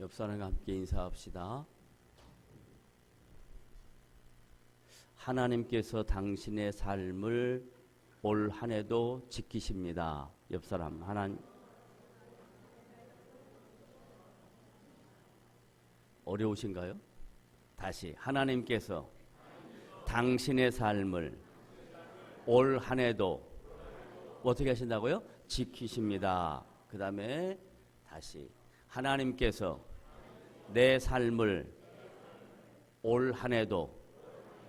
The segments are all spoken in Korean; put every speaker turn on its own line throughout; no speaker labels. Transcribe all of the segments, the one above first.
옆 사람과 함께 인사합시다. 하나님께서 당신의 삶을 올 한 해도 지키십니다. 옆 사람 하나님. 어려우신가요? 다시 하나님께서 당신의 삶을 올 한 해도 어떻게 하신다고요? 지키십니다. 그 다음에 다시 하나님께서 내 삶을 올 한 해도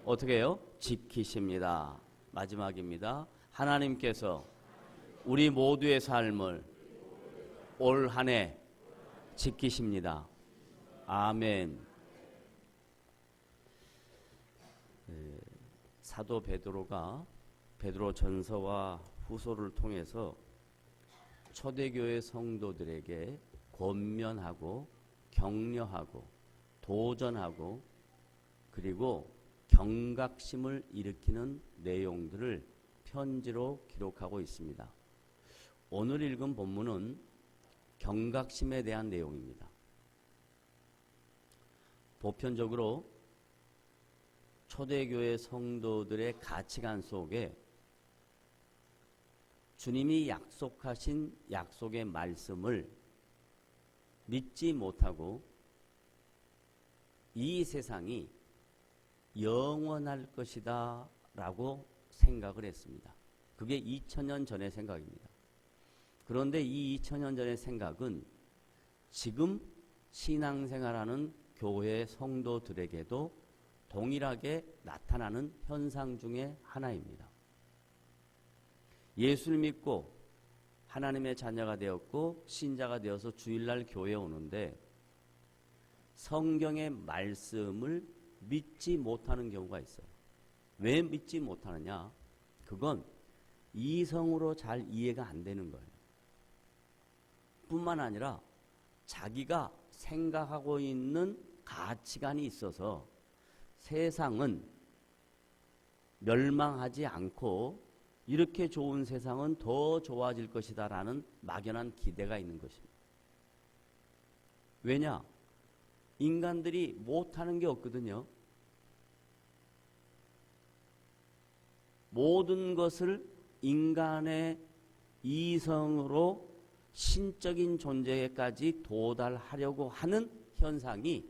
어떻게 해요? 지키십니다. 마지막입니다. 하나님께서 우리 모두의 삶을 올 한 해 지키십니다. 아멘. 사도 베드로가 베드로 전서와 후서를 통해서 초대교회 성도들에게 권면하고 격려하고 도전하고 그리고 경각심을 일으키는 내용들을 편지로 기록하고 있습니다. 오늘 읽은 본문은 경각심에 대한 내용입니다. 보편적으로 초대교회 성도들의 가치관 속에 주님이 약속하신 약속의 말씀을 믿지 못하고 이 세상이 영원할 것이다 라고 생각을 했습니다. 그게 2000년 전의 생각입니다. 그런데 이 2000년 전의 생각은 지금 신앙생활하는 교회 성도들에게도 동일하게 나타나는 현상 중에 하나입니다. 예수를 믿고 하나님의 자녀가 되었고 신자가 되어서 주일날 교회에 오는데 성경의 말씀을 믿지 못하는 경우가 있어요. 왜 믿지 못하느냐? 그건 이성으로 잘 이해가 안 되는 거예요. 뿐만 아니라 자기가 생각하고 있는 가치관이 있어서 세상은 멸망하지 않고 이렇게 좋은 세상은 더 좋아질 것이다 라는 막연한 기대가 있는 것입니다. 왜냐? 인간들이 못하는 게 없거든요. 모든 것을 인간의 이성으로 신적인 존재까지 도달하려고 하는 현상이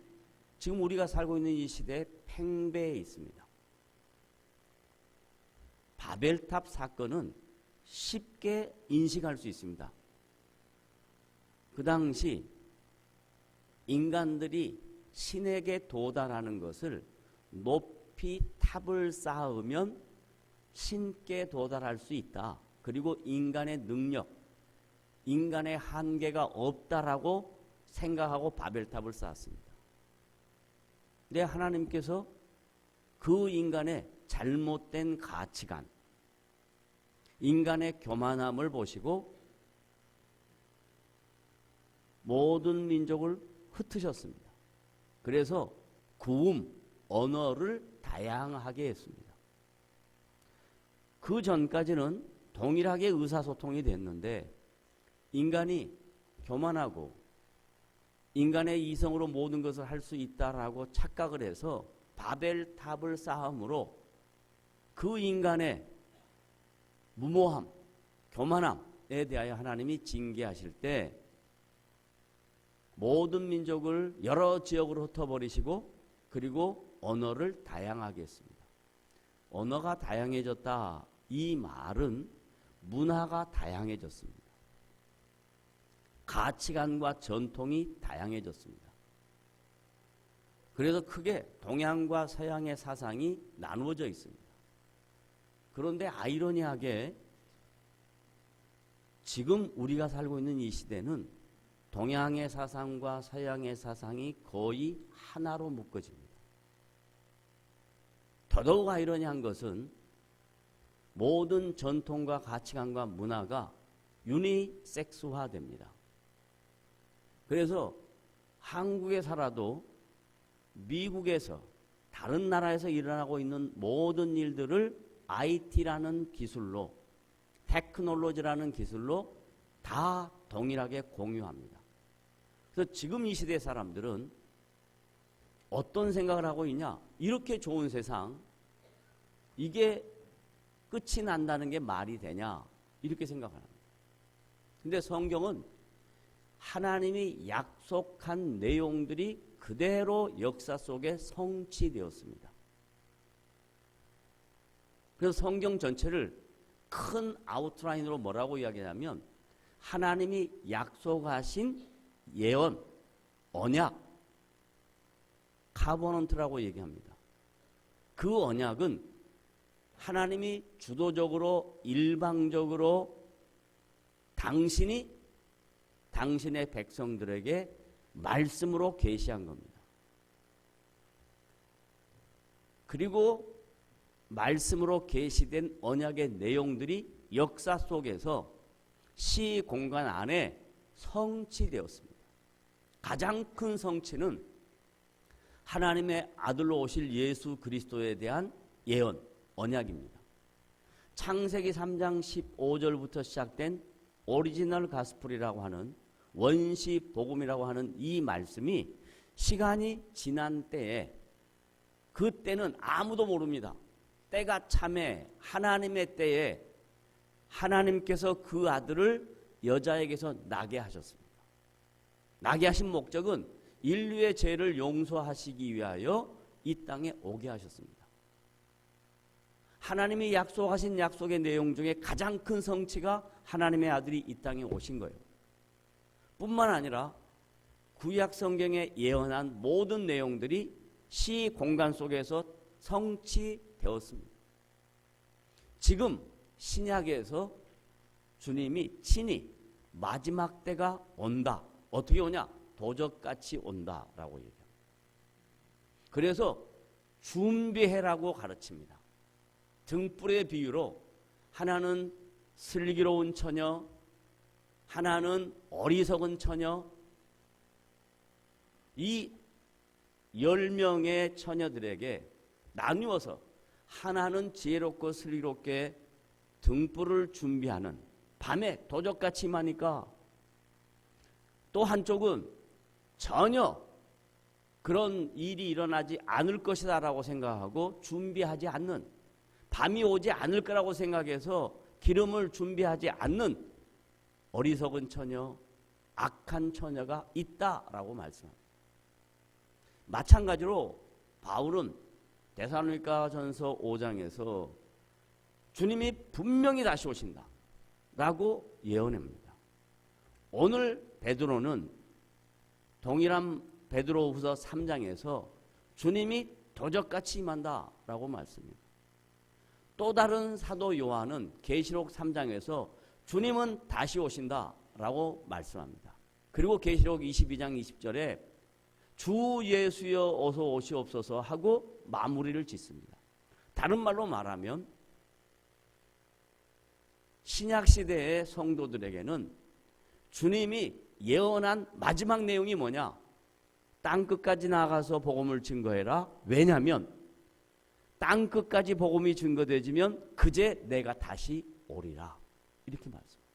지금 우리가 살고 있는 이 시대에 팽배해 있습니다. 바벨탑 사건은 쉽게 인식할 수 있습니다. 그 당시 인간들이 신에게 도달하는 것을 높이 탑을 쌓으면 신께 도달할 수 있다. 그리고 인간의 능력, 인간의 한계가 없다라고 생각하고 바벨탑을 쌓았습니다. 근데 하나님께서 그 인간의 잘못된 가치관, 인간의 교만함을 보시고 모든 민족을 흩으셨습니다. 그래서 구음, 언어를 다양하게 했습니다. 그 전까지는 동일하게 의사소통이 됐는데 인간이 교만하고 인간의 이성으로 모든 것을 할 수 있다라고 착각을 해서 바벨탑을 쌓음으로 그 인간의 무모함, 교만함에 대하여 하나님이 징계하실 때 모든 민족을 여러 지역으로 흩어버리시고 그리고 언어를 다양하게 했습니다. 언어가 다양해졌다. 이 말은 문화가 다양해졌습니다. 가치관과 전통이 다양해졌습니다. 그래서 크게 동양과 서양의 사상이 나누어져 있습니다. 그런데 아이러니하게 지금 우리가 살고 있는 이 시대는 동양의 사상과 서양의 사상이 거의 하나로 묶어집니다. 더더욱 아이러니한 것은 모든 전통과 가치관과 문화가 유니섹스화됩니다. 그래서 한국에 살아도 미국에서 다른 나라에서 일어나고 있는 모든 일들을 IT라는 기술로, 테크놀로지라는 기술로 다 동일하게 공유합니다. 그래서 지금 이 시대 사람들은 어떤 생각을 하고 있냐? 이렇게 좋은 세상, 이게 끝이 난다는 게 말이 되냐? 이렇게 생각합니다. 근데 성경은 하나님이 약속한 내용들이 그대로 역사 속에 성취되었습니다. 그래서 성경 전체를 큰 아웃라인으로 뭐라고 이야기하냐면 하나님이 약속하신 예언, 언약, 카버넌트라고 얘기합니다. 그 언약은 하나님이 주도적으로 일방적으로 당신이 당신의 백성들에게 말씀으로 계시한 겁니다. 그리고 말씀으로 계시된 언약의 내용들이 역사 속에서 시 공간 안에 성취되었습니다. 가장 큰 성취는 하나님의 아들로 오실 예수 그리스도에 대한 예언, 언약입니다. 창세기 3장 15절부터 시작된 오리지널 가스풀이라고 하는 원시 복음이라고 하는 이 말씀이 시간이 지난 때에, 그때는 아무도 모릅니다. 때가 참에 하나님의 때에 하나님께서 그 아들을 여자에게서 나게 하셨습니다. 나게 하신 목적은 인류의 죄를 용서하시기 위하여 이 땅에 오게 하셨습니다. 하나님이 약속하신 약속의 내용 중에 가장 큰 성취가 하나님의 아들이 이 땅에 오신 거예요. 뿐만 아니라 구약 성경에 예언한 모든 내용들이 시 공간 속에서 성취되었습니다. 지금 신약에서 주님이 친히 마지막 때가 온다. 어떻게 오냐? 도적같이 온다라고 얘기합니다. 그래서 준비해라고 가르칩니다. 등불의 비유로 하나는 슬기로운 처녀, 하나는 어리석은 처녀, 이 10명의 처녀들에게 나누어서 하나는 지혜롭고 슬기롭게 등불을 준비하는, 밤에 도적같이 임하니까, 또 한쪽은 전혀 그런 일이 일어나지 않을 것이다 라고 생각하고 준비하지 않는, 밤이 오지 않을 거라고 생각해서 기름을 준비하지 않는 어리석은 처녀, 악한 처녀가 있다라고 말씀합니다. 마찬가지로 바울은 데살로니가전서 5장에서 주님이 분명히 다시 오신다 라고 예언합니다. 오늘 베드로는 동일한 베드로후서 3장에서 주님이 도적같이 임한다 라고 말씀합니다. 또 다른 사도 요한은 계시록 3장에서 주님은 다시 오신다 라고 말씀합니다. 그리고 계시록 22장 20절에 주 예수여 어서 오시옵소서 하고 마무리를 짓습니다. 다른 말로 말하면 신약시대의 성도들에게는 주님이 예언한 마지막 내용이 뭐냐? 땅끝까지 나가서 복음을 증거해라. 왜냐하면 땅끝까지 복음이 증거되지면 그제 내가 다시 오리라. 이렇게 말씀합니다.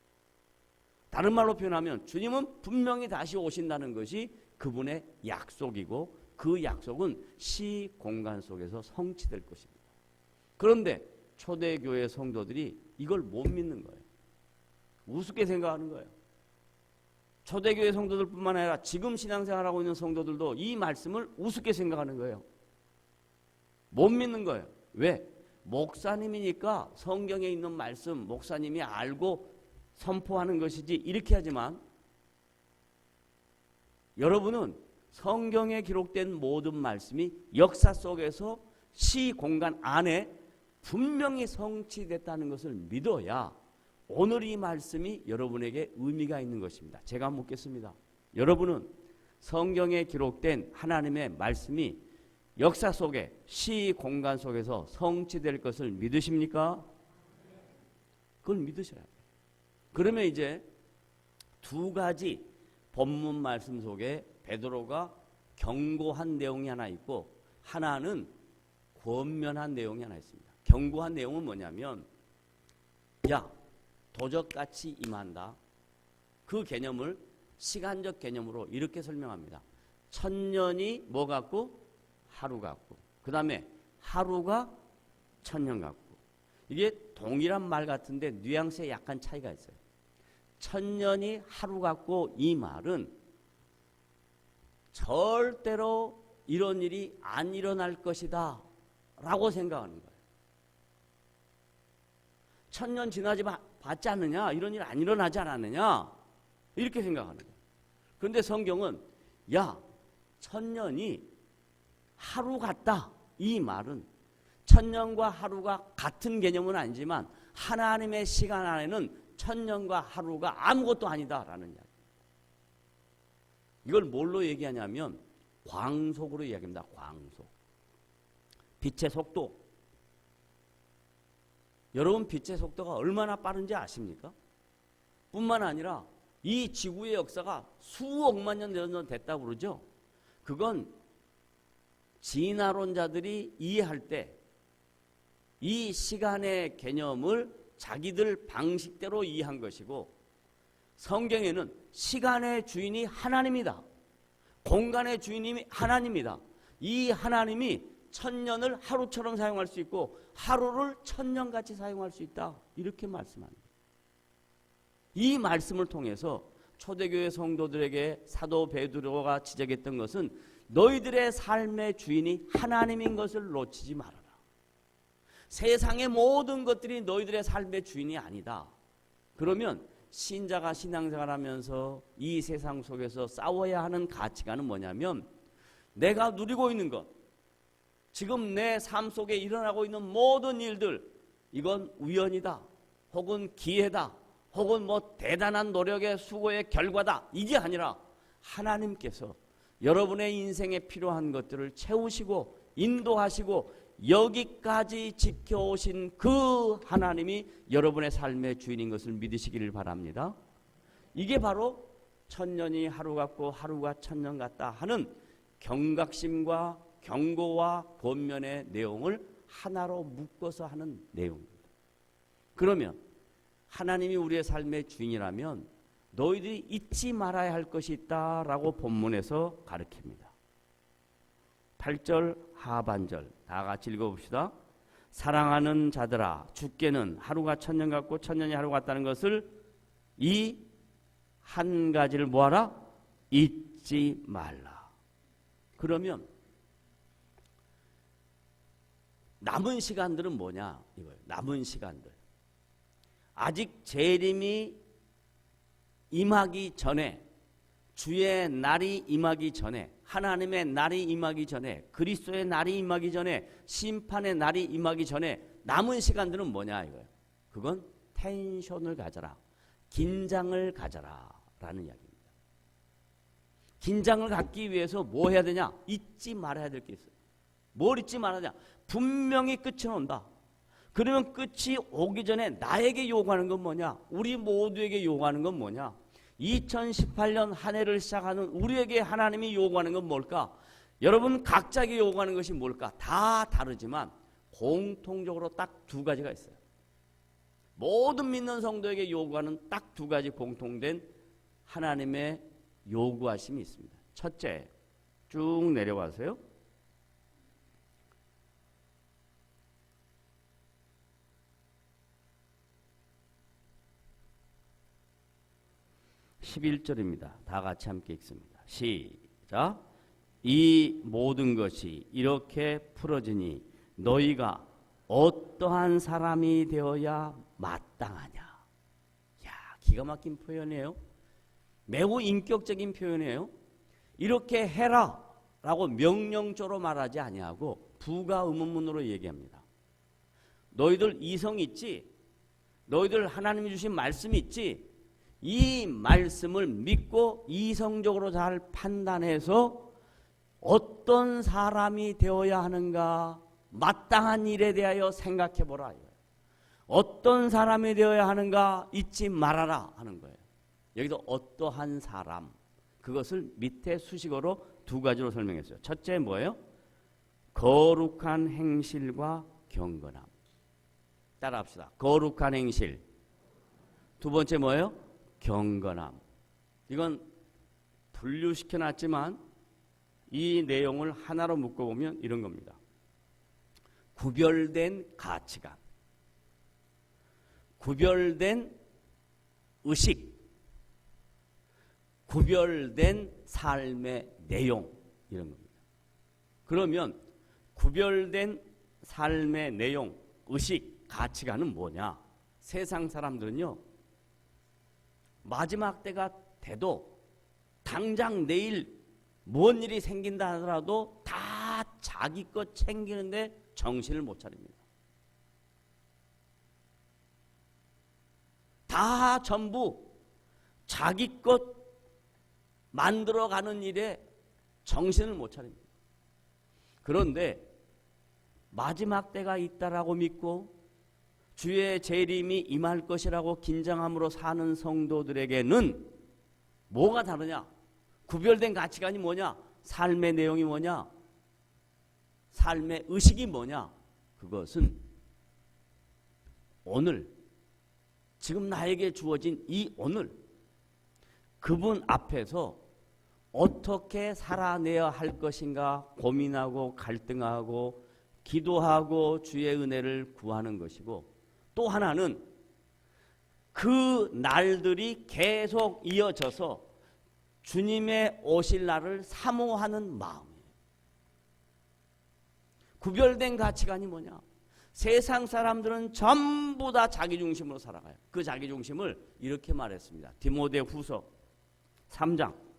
다른 말로 표현하면 주님은 분명히 다시 오신다는 것이 그분의 약속이고 그 약속은 시 공간 속에서 성취될 것입니다. 그런데 초대교회 성도들이 이걸 못 믿는 거예요. 우습게 생각하는 거예요. 초대교회 성도들뿐만 아니라 지금 신앙생활하고 있는 성도들도 이 말씀을 우습게 생각하는 거예요. 못 믿는 거예요. 왜? 목사님이니까 성경에 있는 말씀 목사님이 알고 선포하는 것이지 이렇게 하지만, 여러분은 성경에 기록된 모든 말씀이 역사 속에서 시 공간 안에 분명히 성취됐다는 것을 믿어야 오늘 이 말씀이 여러분에게 의미가 있는 것입니다. 제가 묻겠습니다. 여러분은 성경에 기록된 하나님의 말씀이 역사 속에 시 공간 속에서 성취될 것을 믿으십니까? 그걸 믿으셔야 돼요. 그러면 이제 두 가지 본문 말씀 속에 베드로가 경고한 내용이 하나 있고 하나는 권면한 내용이 하나 있습니다. 경고한 내용은 뭐냐면, 야, 도적같이 임한다. 그 개념을 시간적 개념으로 이렇게 설명합니다. 천년이 뭐 같고? 하루 같고. 그 다음에 하루가 천년 같고. 이게 동일한 말 같은데 뉘앙스에 약간 차이가 있어요. 천년이 하루 같고 이 말은 절대로 이런 일이 안 일어날 것이다 라고 생각하는 거예요. 천년 지나지 봤지 않느냐? 이런 일 안 일어나지 않았느냐? 이렇게 생각하는 거예요. 그런데 성경은 야, 천년이 하루 같다. 이 말은 천년과 하루가 같은 개념은 아니지만 하나님의 시간 안에는 천년과 하루가 아무것도 아니다라는 이야기. 이걸 뭘로 얘기하냐면 광속으로 이야기합니다. 광속. 빛의 속도. 여러분 빛의 속도가 얼마나 빠른지 아십니까? 뿐만 아니라 이 지구의 역사가 수억만 년 전에 됐다고 그러죠. 그건 진화론자들이 이해할 때 이 시간의 개념을 자기들 방식대로 이해한 것이고 성경에는 시간의 주인이 하나님이다. 공간의 주인이 하나님이다. 이 하나님이 천년을 하루처럼 사용할 수 있고 하루를 천년같이 사용할 수 있다. 이렇게 말씀합니다. 이 말씀을 통해서 초대교회 성도들에게 사도 베드로가 지적했던 것은 너희들의 삶의 주인이 하나님인 것을 놓치지 말아라. 세상의 모든 것들이 너희들의 삶의 주인이 아니다. 그러면 신자가 신앙생활하면서 이 세상 속에서 싸워야 하는 가치관은 뭐냐면 내가 누리고 있는 것, 지금 내 삶 속에 일어나고 있는 모든 일들, 이건 우연이다, 혹은 기회다, 혹은 뭐 대단한 노력의 수고의 결과다. 이게 아니라 하나님께서 여러분의 인생에 필요한 것들을 채우시고 인도하시고 여기까지 지켜오신 그 하나님이 여러분의 삶의 주인인 것을 믿으시기를 바랍니다. 이게 바로 천년이 하루 같고 하루가 천년 같다 하는 경각심과 경고와 권면의 내용을 하나로 묶어서 하는 내용입니다. 그러면 하나님이 우리의 삶의 주인이라면 너희들이 잊지 말아야 할 것이 있다라고 본문에서 가르칩니다. 8절 하반절 다 같이 읽어봅시다. 사랑하는 자들아, 주께는 하루가 천년 같고 천년이 하루 같다는 것을 이 한 가지를 뭐하라? 잊지 말라. 그러면 남은 시간들은 뭐냐 이거예요. 남은 시간들. 아직 재림이 임하기 전에, 주의 날이 임하기 전에, 하나님의 날이 임하기 전에, 그리스도의 날이 임하기 전에, 심판의 날이 임하기 전에 남은 시간들은 뭐냐 이거예요. 그건 텐션을 가져라, 긴장을 가져라 라는 이야기입니다. 긴장을 갖기 위해서 뭐 해야 되냐? 잊지 말아야 될 게 있어요. 뭘 잊지 말아야 되냐? 분명히 끝은 온다. 그러면 끝이 오기 전에 나에게 요구하는 건 뭐냐? 우리 모두에게 요구하는 건 뭐냐? 2018년 한 해를 시작하는 우리에게 하나님이 요구하는 건 뭘까? 여러분 각자에게 요구하는 것이 뭘까? 다 다르지만 공통적으로 딱 두 가지가 있어요. 모든 믿는 성도에게 요구하는 딱 두 가지 공통된 하나님의 요구하심이 있습니다. 첫째, 쭉 내려가세요. 11절입니다. 다 같이 함께 읽습니다. 시작. 이 모든 것이 이렇게 풀어지니 너희가 어떠한 사람이 되어야 마땅하냐. 야, 기가 막힌 표현이에요. 매우 인격적인 표현이에요. 이렇게 해라 라고 명령조로 말하지 아니하고 부가 의문문으로 얘기합니다. 너희들 이성 있지? 너희들 하나님이 주신 말씀 있지? 이 말씀을 믿고 이성적으로 잘 판단해서 어떤 사람이 되어야 하는가, 마땅한 일에 대하여 생각해보라. 어떤 사람이 되어야 하는가 잊지 말아라 하는 거예요. 여기도 어떠한 사람, 그것을 밑에 수식어로 두 가지로 설명했어요. 첫째 뭐예요? 거룩한 행실과 경건함. 따라합시다. 거룩한 행실. 두 번째 뭐예요? 경건함. 이건 분류시켜 놨지만 이 내용을 하나로 묶어보면 이런 겁니다. 구별된 가치관, 구별된 의식, 구별된 삶의 내용, 이런 겁니다. 그러면 구별된 삶의 내용, 의식, 가치관은 뭐냐? 세상 사람들은요, 마지막 때가 돼도 당장 내일 뭔 일이 생긴다 하더라도 다 자기 것 챙기는데 정신을 못 차립니다. 다 전부 자기 것 만들어가는 일에 정신을 못 차립니다. 그런데 마지막 때가 있다라고 믿고 주의 재림이 임할 것이라고 긴장함으로 사는 성도들에게는 뭐가 다르냐? 구별된 가치관이 뭐냐? 삶의 내용이 뭐냐? 삶의 의식이 뭐냐? 그것은 오늘, 지금 나에게 주어진 이 오늘, 그분 앞에서 어떻게 살아내야 할 것인가 고민하고 갈등하고 기도하고 주의 은혜를 구하는 것이고, 또 하나는 그 날들이 계속 이어져서 주님의 오실 날을 사모하는 마음이에요. 구별된 가치관이 뭐냐? 세상 사람들은 전부 다 자기 중심으로 살아가요. 그 자기 중심을 이렇게 말했습니다. 디모데후서 3장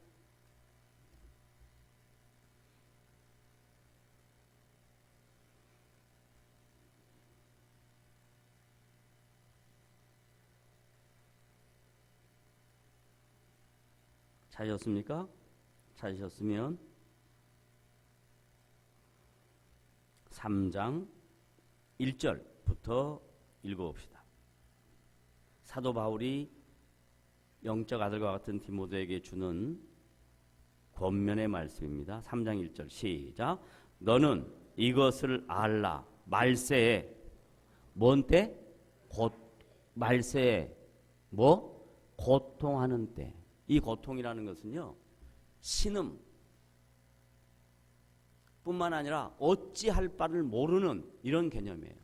찾으셨습니까? 찾으셨으면 3장 1절부터 읽어봅시다. 사도 바울이 영적 아들과 같은 디모데에게 주는 권면의 말씀입니다. 3장 1절 시작. 너는 이것을 알라. 말세에 뭔 때? 곧 말세에 뭐? 고통하는 때. 이 고통이라는 것은요, 신음 뿐만 아니라 어찌할 바를 모르는 이런 개념이에요.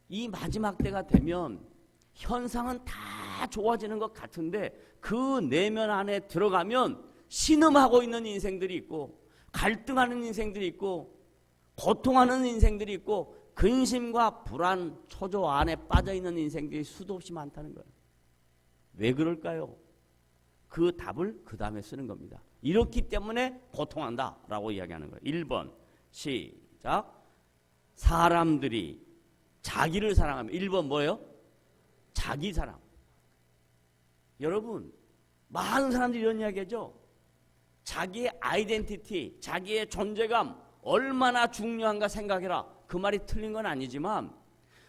이 마지막 때가 되면 현상은 다 좋아지는 것 같은데 그 내면 안에 들어가면 신음하고 있는 인생들이 있고 갈등하는 인생들이 있고 고통하는 인생들이 있고 근심과 불안, 초조 안에 빠져있는 인생들이 수도 없이 많다는 거예요. 왜 그럴까요? 그 답을 그 다음에 쓰는 겁니다. 이렇기 때문에 고통한다라고 이야기하는 거예요. 1번 시작. 사람들이 자기를 사랑하면 1번 뭐예요? 자기 사랑. 여러분, 많은 사람들이 이런 이야기하죠. 자기의 아이덴티티, 자기의 존재감 얼마나 중요한가 생각해라. 그 말이 틀린 건 아니지만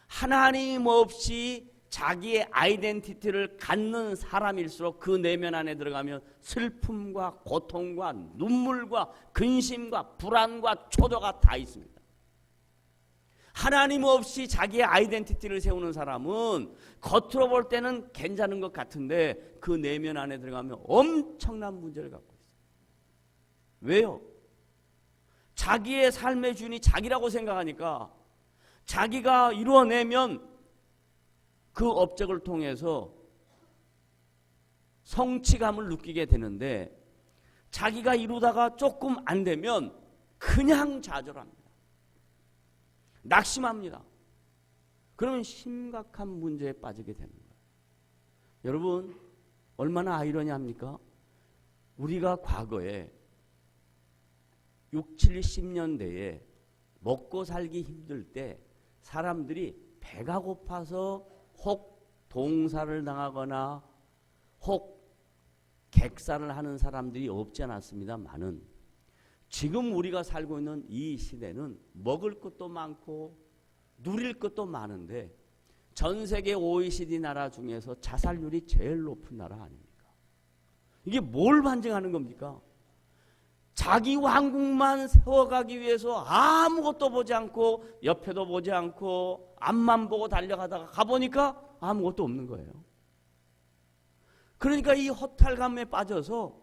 하나님 없이 자기의 아이덴티티를 갖는 사람일수록 그 내면 안에 들어가면 슬픔과 고통과 눈물과 근심과 불안과 초조가 다 있습니다. 하나님 없이 자기의 아이덴티티를 세우는 사람은 겉으로 볼 때는 괜찮은 것 같은데 그 내면 안에 들어가면 엄청난 문제를 갖고 있어요. 왜요? 자기의 삶의 주인이 자기라고 생각하니까 자기가 이루어내면 그 업적을 통해서 성취감을 느끼게 되는데 자기가 이루다가 조금 안 되면 그냥 좌절합니다. 낙심합니다. 그러면 심각한 문제에 빠지게 되는 거예요. 여러분, 얼마나 아이러니합니까? 우리가 과거에 6, 70년대에 먹고 살기 힘들 때 사람들이 배가 고파서 혹 동사를 당하거나 혹 객사를 하는 사람들이 없지 않았습니다만은 지금 우리가 살고 있는 이 시대는 먹을 것도 많고 누릴 것도 많은데 전 세계 OECD 나라 중에서 자살률이 제일 높은 나라 아닙니까? 이게 뭘 반증하는 겁니까? 자기 왕국만 세워가기 위해서 아무것도 보지 않고 옆에도 보지 않고 앞만 보고 달려가다가 가보니까 아무것도 없는 거예요. 그러니까 이 허탈감에 빠져서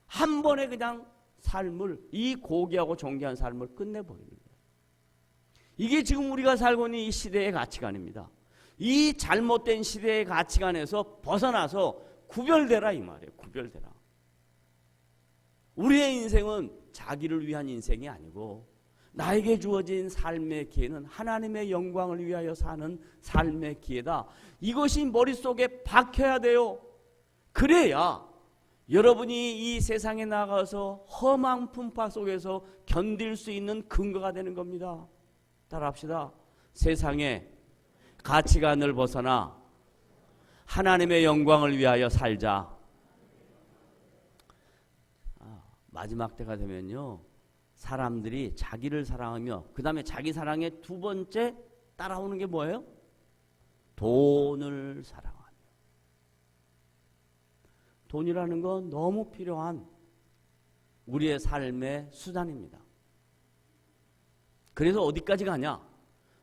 한 번에 그냥 삶을, 이 고귀하고 존귀한 삶을 끝내버리는 거예요. 이게 지금 우리가 살고 있는 이 시대의 가치관입니다. 이 잘못된 시대의 가치관에서 벗어나서 구별되라 이 말이에요. 구별되라. 우리의 인생은 자기를 위한 인생이 아니고 나에게 주어진 삶의 기회는 하나님의 영광을 위하여 사는 삶의 기회다. 이것이 머릿속에 박혀야 돼요. 그래야 여러분이 이 세상에 나가서 험한 풍파 속에서 견딜 수 있는 근거가 되는 겁니다. 따라합시다. 세상의 가치관을 벗어나 하나님의 영광을 위하여 살자. 마지막 때가 되면요, 사람들이 자기를 사랑하며 그 다음에 자기 사랑의 두 번째 따라오는 게 뭐예요? 돈을 사랑하며. 돈이라는 건 너무 필요한 우리의 삶의 수단입니다. 그래서 어디까지 가냐?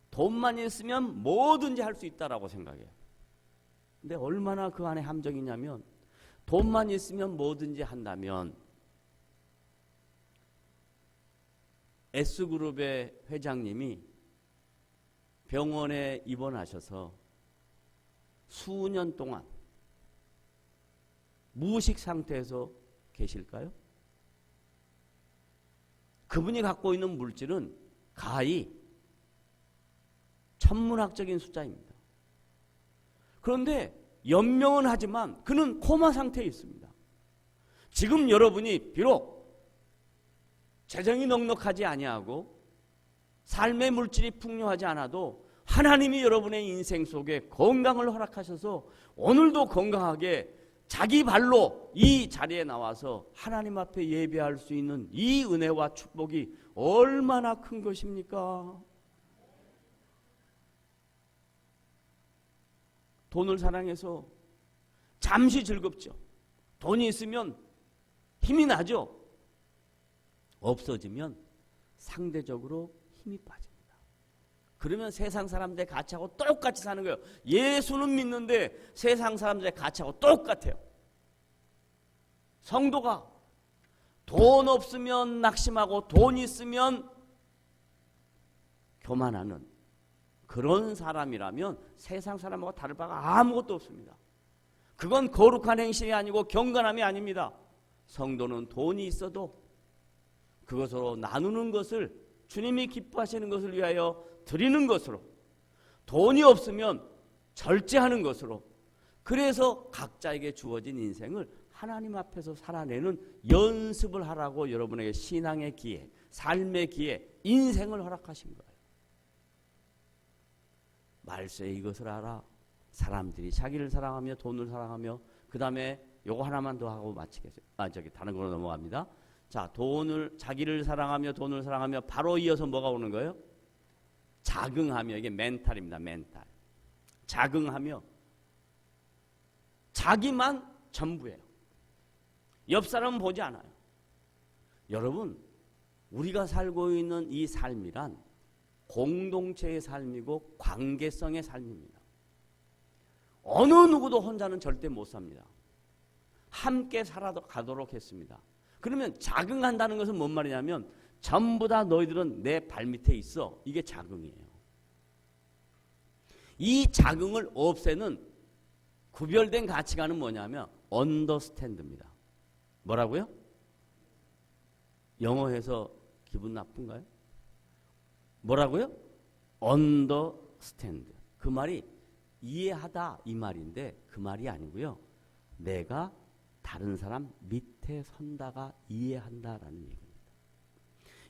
돈만 있으면 뭐든지 할 수 있다라고 생각해요. 근데 얼마나 그 안에 함정이 있냐면, 돈만 있으면 뭐든지 한다면 S그룹의 회장님이 병원에 입원하셔서 수년 동안 무의식 상태에서 계실까요? 그분이 갖고 있는 물질은 가히 천문학적인 숫자입니다. 그런데 연명은 하지만 그는 코마 상태에 있습니다. 지금 여러분이 비록 재정이 넉넉하지 아니하고 삶의 물질이 풍요하지 않아도 하나님이 여러분의 인생 속에 건강을 허락하셔서 오늘도 건강하게 자기 발로 이 자리에 나와서 하나님 앞에 예배할 수 있는 이 은혜와 축복이 얼마나 큰 것입니까? 돈을 사랑해서 잠시 즐겁죠. 돈이 있으면 힘이 나죠. 없어지면 상대적으로 힘이 빠집니다. 그러면 세상 사람들의 가치하고 똑같이 사는 거예요. 예수는 믿는데 세상 사람들의 가치하고 똑같아요. 성도가 돈 없으면 낙심하고 돈 있으면 교만하는 그런 사람이라면 세상 사람하고 다를 바가 아무것도 없습니다. 그건 거룩한 행실이 아니고 경건함이 아닙니다. 성도는 돈이 있어도 그것으로 나누는 것을, 주님이 기뻐하시는 것을 위하여 드리는 것으로, 돈이 없으면 절제하는 것으로, 그래서 각자에게 주어진 인생을 하나님 앞에서 살아내는 연습을 하라고 여러분에게 신앙의 기회, 삶의 기회, 인생을 허락하신 거예요. 말세에 이것을 알아. 사람들이 자기를 사랑하며 돈을 사랑하며, 그 다음에 요거 하나만 더 하고 마치겠어요. 다른 걸로 넘어갑니다. 자, 자기를 사랑하며 돈을 사랑하며 바로 이어서 뭐가 오는 거예요? 자긍하며. 이게 멘탈입니다. 멘탈. 자긍하며. 자기만 전부예요. 옆 사람은 보지 않아요. 여러분, 우리가 살고 있는 이 삶이란 공동체의 삶이고 관계성의 삶입니다. 어느 누구도 혼자는 절대 못 삽니다. 함께 살아가도록 했습니다. 그러면 자긍한다는 것은 뭔 말이냐면 전부 다 너희들은 내 발밑에 있어. 이게 자긍이에요. 이 자긍을 없애는 구별된 가치관은 뭐냐면 언더스탠드입니다. 뭐라고요? 영어에서 기분 나쁜가요? 뭐라고요? 언더스탠드. 그 말이 이해하다 이 말인데 그 말이 아니고요. 내가 다른 사람 밑에 선다가 이해한다라는 얘기입니다.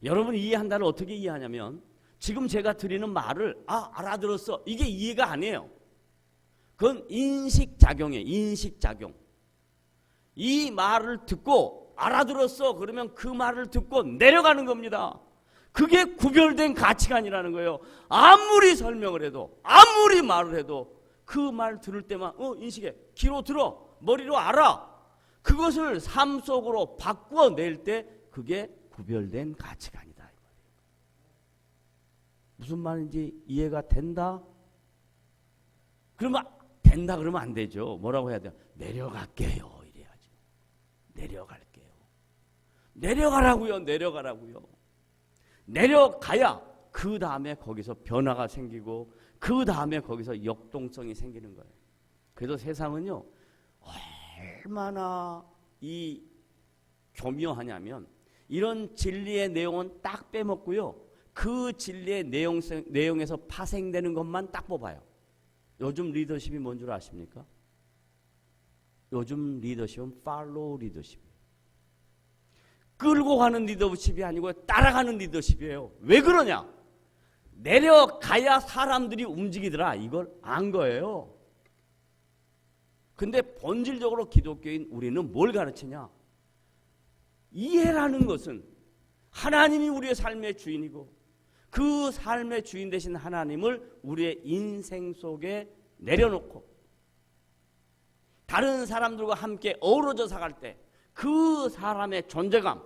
여러분이 이해한다를 어떻게 이해하냐면 지금 제가 드리는 말을 알아들었어. 이게 이해가 아니에요. 그건 인식작용이에요. 인식작용. 이 말을 듣고 알아들었어. 그러면 그 말을 듣고 내려가는 겁니다. 그게 구별된 가치관이라는 거예요. 아무리 설명을 해도 아무리 말을 해도 그 말 들을 때만 인식해. 귀로 들어. 머리로 알아. 그것을 삶 속으로 바꾸어낼 때 그게 구별된 가치관이다. 무슨 말인지 이해가 된다? 그러면 된다 그러면 안 되죠. 뭐라고 해야 돼요? 내려갈게요. 이래야죠. 내려갈게요. 내려가라고요. 내려가라고요. 내려가야 그 다음에 거기서 변화가 생기고 그 다음에 거기서 역동성이 생기는 거예요. 그래서 세상은요 얼마나 이 교묘하냐면 이런 진리의 내용은 딱 빼먹고요. 그 진리의 내용에서 파생되는 것만 딱 뽑아요. 요즘 리더십이 뭔 줄 아십니까? 요즘 리더십은 팔로우 리더십이에요. 끌고 가는 리더십이 아니고 따라가는 리더십이에요. 왜 그러냐? 내려가야 사람들이 움직이더라. 이걸 안 거예요. 근데 본질적으로 기독교인 우리는 뭘 가르치냐? 이해라는 것은 하나님이 우리의 삶의 주인이고 그 삶의 주인 되신 하나님을 우리의 인생 속에 내려놓고 다른 사람들과 함께 어우러져 살아갈 때 그 사람의 존재감,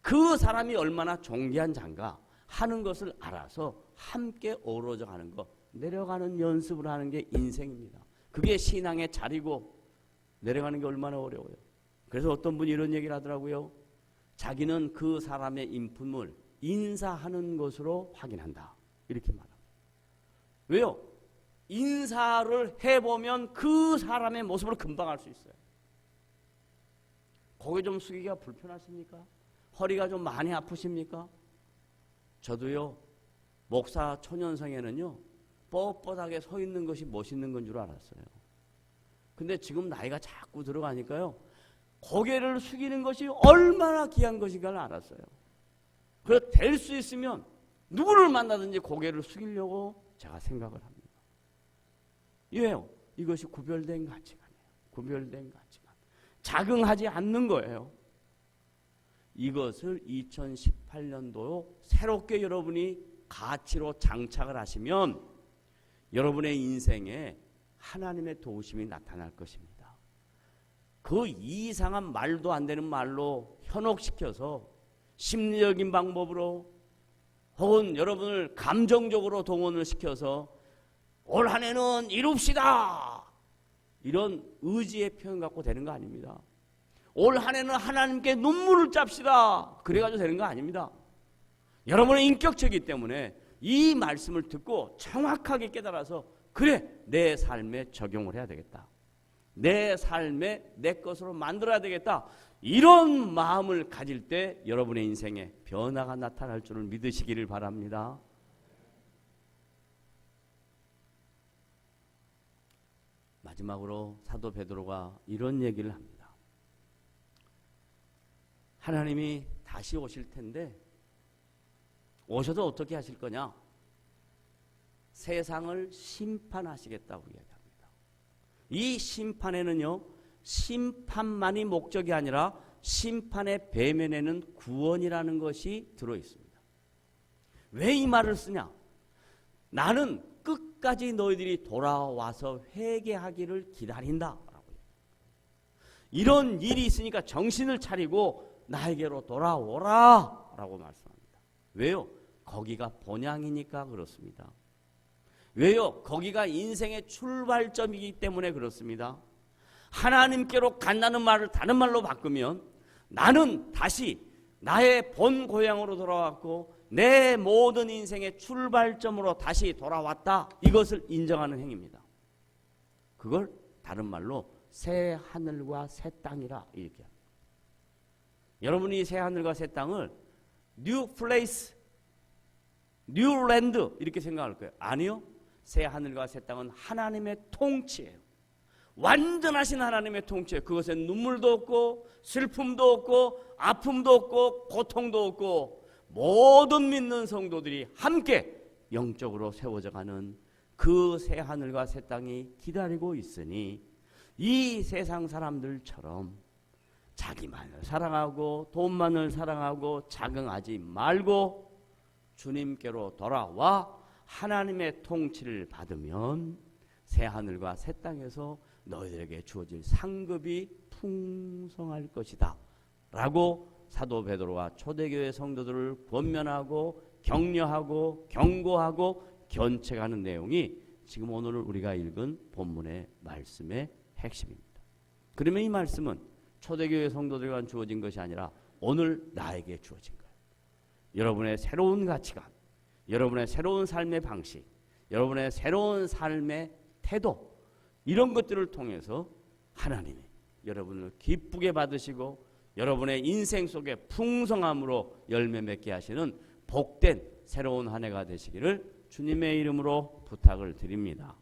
그 사람이 얼마나 존귀한 자인가 하는 것을 알아서 함께 어우러져 가는 것, 내려가는 연습을 하는 게 인생입니다. 그게 신앙의 자리고 내려가는 게 얼마나 어려워요. 그래서 어떤 분이 이런 얘기를 하더라고요. 자기는 그 사람의 인품을 인사하는 것으로 확인한다. 이렇게 말합니다. 왜요? 인사를 해보면 그 사람의 모습을 금방 알 수 있어요. 고개 좀 숙이기가 불편하십니까? 허리가 좀 많이 아프십니까? 저도요, 목사 초년생에는요, 뻣뻣하게 서 있는 것이 멋있는 건 줄 알았어요. 근데 지금 나이가 자꾸 들어가니까요, 고개를 숙이는 것이 얼마나 귀한 것인가를 알았어요. 그래서 될 수 있으면 누구를 만나든지 고개를 숙이려고 제가 생각을 합니다. 왜요? 이것이 구별된 가치관이에요. 구별된 가치관. 자긍하지 않는 거예요. 이것을 2018년도 새롭게 여러분이 가치로 장착을 하시면 여러분의 인생에 하나님의 도우심이 나타날 것입니다. 그 이상한 말도 안 되는 말로 현혹시켜서 심리적인 방법으로 혹은 여러분을 감정적으로 동원을 시켜서 올 한 해는 이룹시다. 이런 의지의 표현 갖고 되는 거 아닙니다. 올 한 해는 하나님께 눈물을 짭시다. 그래가지고 되는 거 아닙니다. 여러분의 인격체이기 때문에 이 말씀을 듣고 정확하게 깨달아서 그래 내 삶에 적용을 해야 되겠다. 내 삶에 내 것으로 만들어야 되겠다. 이런 마음을 가질 때 여러분의 인생에 변화가 나타날 줄을 믿으시기를 바랍니다. 마지막으로 사도 베드로가 이런 얘기를 합니다. 하나님이 다시 오실 텐데 오셔도 어떻게 하실 거냐? 세상을 심판하시겠다고 이야기합니다. 이 심판에는요, 심판만이 목적이 아니라 심판의 배면에는 구원이라는 것이 들어있습니다. 왜 이 말을 쓰냐? 나는 끝까지 너희들이 돌아와서 회개하기를 기다린다. 이런 일이 있으니까 정신을 차리고 나에게로 돌아오라 라고 말씀합니다. 왜요? 거기가 본향이니까 그렇습니다. 왜요? 거기가 인생의 출발점이기 때문에 그렇습니다. 하나님께로 간다는 말을 다른 말로 바꾸면 나는 다시 나의 본 고향으로 돌아왔고 내 모든 인생의 출발점으로 다시 돌아왔다. 이것을 인정하는 행위입니다. 그걸 다른 말로 새 하늘과 새 땅이라 이렇게 합니다. 여러분이 새 하늘과 새 땅을 new place, new land 이렇게 생각할 거예요. 아니요. 새 하늘과 새 땅은 하나님의 통치예요. 완전하신 하나님의 통치예요. 그것엔 눈물도 없고 슬픔도 없고 아픔도 없고 고통도 없고 모든 믿는 성도들이 함께 영적으로 세워져가는 그 새 하늘과 새 땅이 기다리고 있으니 이 세상 사람들처럼 자기만을 사랑하고 돈만을 사랑하고 자긍하지 말고 주님께로 돌아와 하나님의 통치를 받으면 새 하늘과 새 땅에서 너희들에게 주어질 상급이 풍성할 것이다 라고 사도 베드로가 초대교회 성도들을 권면하고 격려하고 경고하고 견책하는 내용이 지금 오늘 우리가 읽은 본문의 말씀의 핵심입니다. 그러면 이 말씀은 초대교회 성도들에게 주어진 것이 아니라 오늘 나에게 주어진 거예요. 여러분의 새로운 가치관, 여러분의 새로운 삶의 방식, 여러분의 새로운 삶의 태도, 이런 것들을 통해서 하나님이 여러분을 기쁘게 받으시고 여러분의 인생 속에 풍성함으로 열매 맺게 하시는 복된 새로운 한 해가 되시기를 주님의 이름으로 부탁을 드립니다.